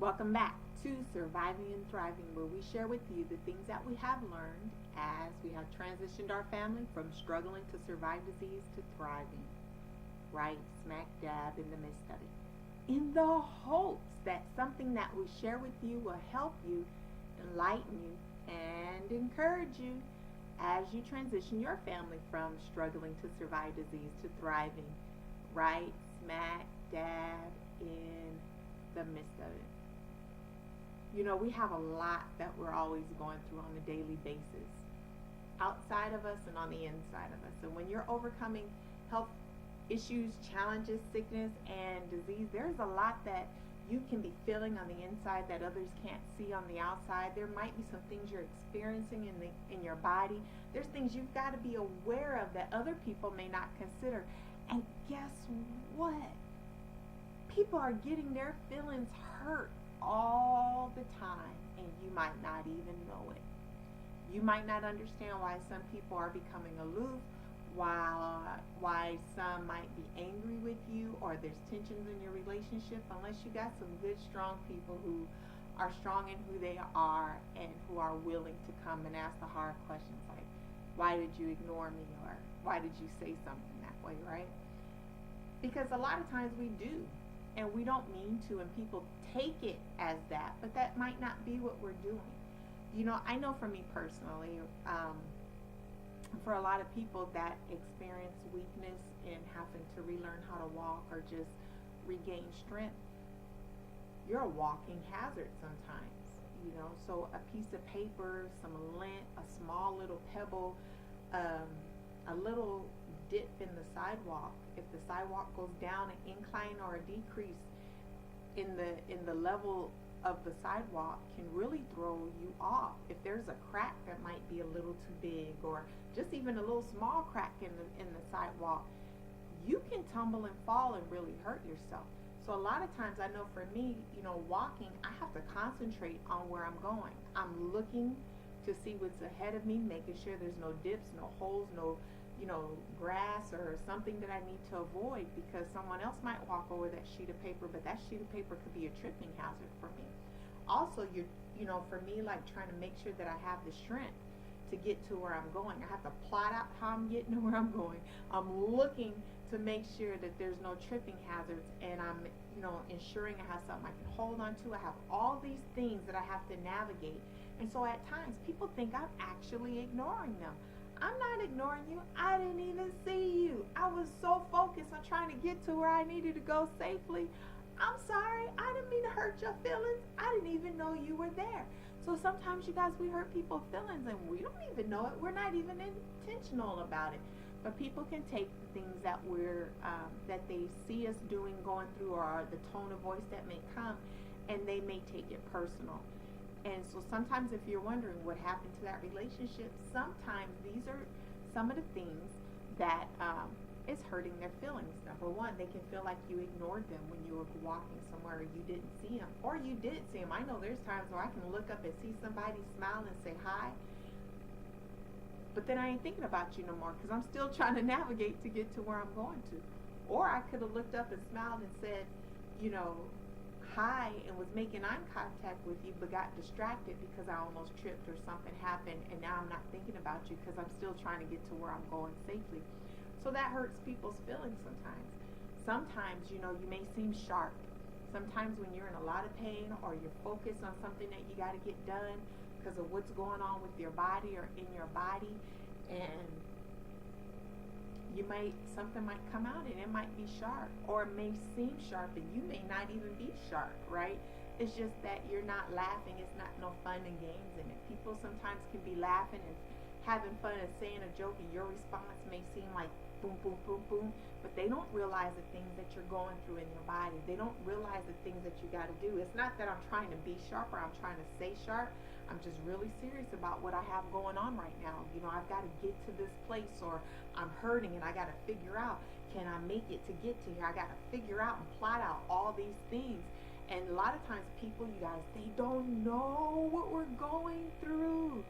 Welcome back to Surviving and Thriving, where we share with you the things that we have learned as we have transitioned our family from struggling to survive disease to thriving, right smack dab in the midst of it. In the hopes that something that we share with you will help you, enlighten you, and encourage you as you transition your family from struggling to survive disease to thriving, right smack dab in the midst of it. You know, we have a lot that we're always going through on a daily basis, outside of us and on the inside of us. And when you're overcoming health issues, challenges, sickness, and disease, there's a lot that you can be feeling on the inside that others can't see on the outside. There might be some things you're experiencing in your body. There's things you've got to be aware of that other people may not consider. And guess what? People are getting their feelings hurt all the time, and you might not even know it. You might not understand why some people are becoming aloof, why some might be angry with you, or there's tensions in your relationship, unless you got some good, strong people who are strong in who they are and who are willing to come and ask the hard questions like, why did you ignore me, or why did you say something that way, right? Because a lot of times we do, and we don't mean to, and people take it as that, but that might not be what we're doing. You know, I know for me personally, for a lot of people that experience weakness in having to relearn how to walk or just regain strength, you're a walking hazard sometimes. You know, so a piece of paper, some lint, a small little pebble, a little dip in the sidewalk. If the sidewalk goes down an incline or a decrease in the level of the sidewalk, can really throw you off. If there's a crack that might be a little too big, or just even a little small crack in the sidewalk, you can tumble and fall and really hurt yourself. So a lot of times, I know for me, you know, walking, I have to concentrate on where I'm going. I'm looking to see what's ahead of me, making sure there's no dips, no holes, no, you know, grass or something that I need to avoid, because someone else might walk over that sheet of paper, but that sheet of paper could be a tripping hazard for me. Also, you know, for me, like trying to make sure that I have the strength to get to where I'm going. I have to plot out how I'm getting to where I'm going. I'm looking to make sure that there's no tripping hazards, and I'm, you know, ensuring I have something I can hold on to. I have all these things that I have to navigate. And so at times, people think I'm actually ignoring them. I'm not ignoring you. I didn't even see you. I was so focused on trying to get to where I needed to go safely. I'm sorry. I didn't mean to hurt your feelings. I didn't even know you were there. So sometimes, you guys, we hurt people's feelings and we don't even know it. We're not even intentional about it. But people can take the things that that they see us doing, going through, or the tone of voice that may come, and they may take it personal. And so sometimes, if you're wondering what happened to that relationship, sometimes these are some of the things that is hurting their feelings. Number one, they can feel like you ignored them when you were walking somewhere, or you didn't see them, or you did see them. I know there's times where I can look up and see somebody smile and say hi, but then I ain't thinking about you no more because I'm still trying to navigate to get to where I'm going to. Or I could have looked up and smiled and said, you know, hi, and was making eye contact with you, but got distracted because I almost tripped or something happened, and now I'm not thinking about you because I'm still trying to get to where I'm going safely. So that hurts people's feelings sometimes. Sometimes, you know, you may seem sharp. Sometimes when you're in a lot of pain, or you're focused on something that you got to get done because of what's going on with your body or in your body, and something might come out and it might be sharp, or it may seem sharp and you may not even be sharp, right? It's just that you're not laughing. It's not no fun and games in it. People sometimes can be laughing and having fun and saying a joke, and your response may seem like boom, boom, boom, boom, but they don't realize the things that you're going through in your body. They don't realize the things that you got to do. It's not that I'm trying to be sharp or I'm trying to say sharp. I'm just really serious about what I have going on right now. You know, I've got to get to this place, or I'm hurting and I got to figure out, can I make it to get to here? I got to figure out and plot out all these things. And a lot of times people, you guys, they don't know what we're going through.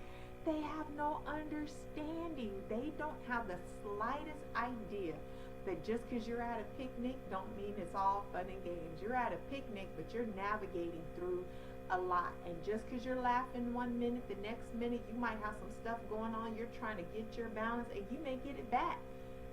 They have no understanding. They don't have the slightest idea that just because you're at a picnic don't mean it's all fun and games. You're at a picnic, but you're navigating through a lot. And just because you're laughing one minute, the next minute you might have some stuff going on. You're trying to get your balance, and you may get it back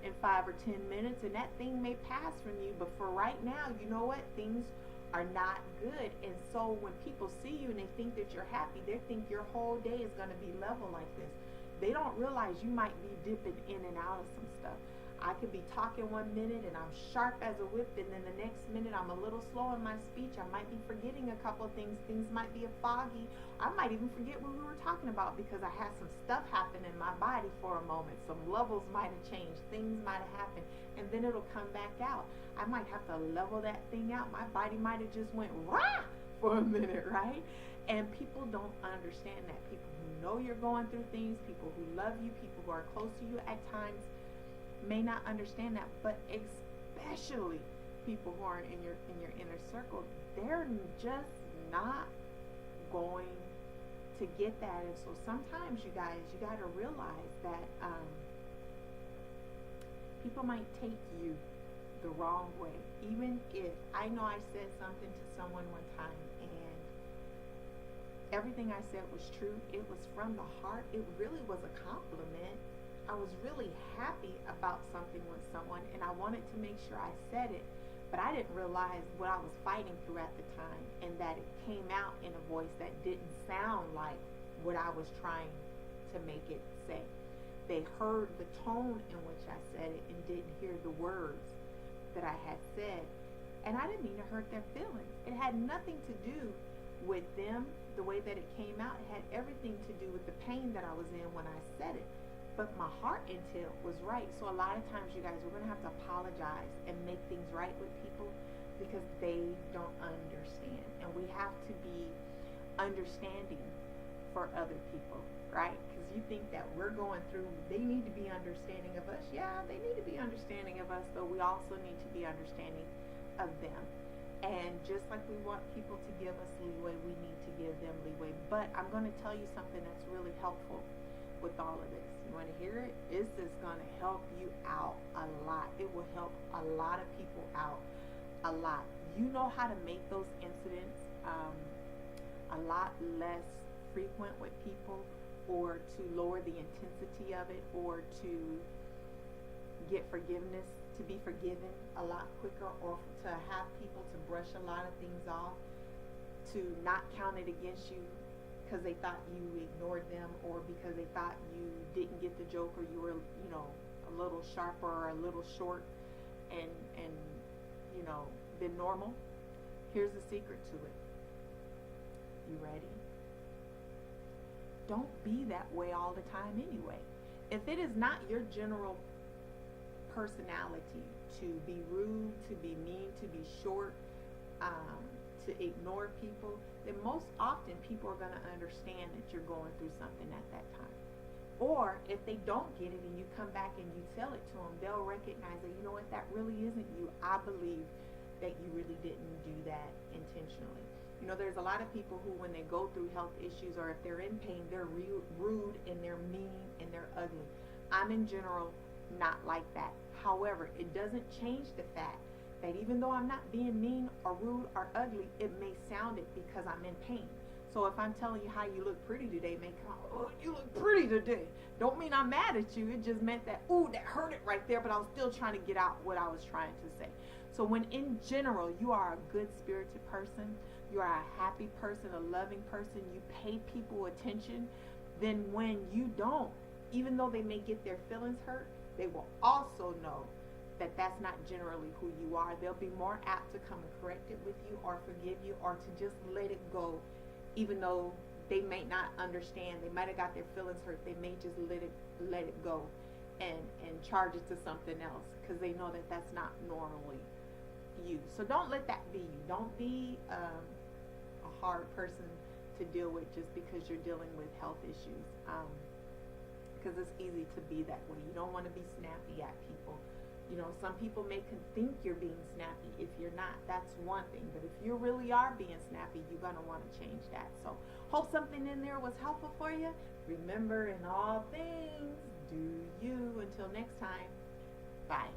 in 5 or 10 minutes, and that thing may pass from you. But for right now, you know what? Things are not good. And so when people see you and they think that you're happy, they think your whole day is going to be level like this. They don't realize you might be dipping in and out of some stuff. I could be talking one minute and I'm sharp as a whip, and then the next minute I'm a little slow in my speech. I might be forgetting a couple of things. Things might be foggy. I might even forget what we were talking about because I had some stuff happen in my body for a moment. Some levels might have changed. Things might have happened, and then it'll come back out. I might have to level that thing out. My body might have just went rah for a minute, right? And people don't understand that. People who know you're going through things, people who love you, people who are close to you at times, may not understand that. But especially people who are in your inner circle, they're just not going to get that. And so sometimes, you guys, you got to realize that people might take you the wrong way. Even if, I know I said something to someone one time and everything I said was true. It was from the heart. It really was a compliment. I was really happy about something with someone, and I wanted to make sure I said it, but I didn't realize what I was fighting through at the time, and that it came out in a voice that didn't sound like what I was trying to make it say. They heard the tone in which I said it and didn't hear the words that I had said, and I didn't mean to hurt their feelings. It had nothing to do with them, the way that it came out. It had everything to do with the pain that I was in when I said it. But my heart intent was right. So a lot of times, you guys, we're going to have to apologize and make things right with people because they don't understand. And we have to be understanding for other people, right? Because you think that we're going through, they need to be understanding of us. Yeah, they need to be understanding of us, but we also need to be understanding of them. And just like we want people to give us leeway, we need to give them leeway. But I'm going to tell you something that's really helpful with all of this. You want to hear it? This is going to help you out a lot. It will help a lot of people out a lot. You know how to make those incidents a lot less frequent with people, or to lower the intensity of it, or to get forgiveness, to be forgiven a lot quicker, or to have people to brush a lot of things off, to not count it against you because they thought you ignored them, or because they thought you didn't get the joke, or you were, a little sharper or a little short and than normal. Here's the secret to it. You ready? Don't be that way all the time anyway. If it is not your general personality to be rude, to be mean, to be short, to ignore people, then most often people are going to understand that you're going through something at that time. Or if they don't get it and you come back and you tell it to them, they'll recognize that, you know what, that really isn't you. I believe that you really didn't do that intentionally. There's a lot of people who, when they go through health issues, or if they're in pain, they're rude and they're mean and they're ugly. I'm in general not like that. However, it doesn't change the fact that even though I'm not being mean or rude or ugly, it may sound it because I'm in pain. So if I'm telling you how you look pretty today, it may come, oh, you look pretty today. Don't mean I'm mad at you. It just meant that, ooh, that hurt it right there, but I was still trying to get out what I was trying to say. So when in general you are a good-spirited person, you are a happy person, a loving person, you pay people attention, then when you don't, even though they may get their feelings hurt, they will also know that that's not generally who you are. They'll be more apt to come and correct it with you, or forgive you, or to just let it go, even though they may not understand. They might have got their feelings hurt. They may just let it go and charge it to something else, because they know that that's not normally you. So don't let that be you. Don't be a hard person to deal with just because you're dealing with health issues, because it's easy to be that way. You don't want to be snappy at people. Some people may think you're being snappy. If you're not, that's one thing. But if you really are being snappy, you're going to want to change that. So hope something in there was helpful for you. Remember, in all things, do you. Until next time, bye.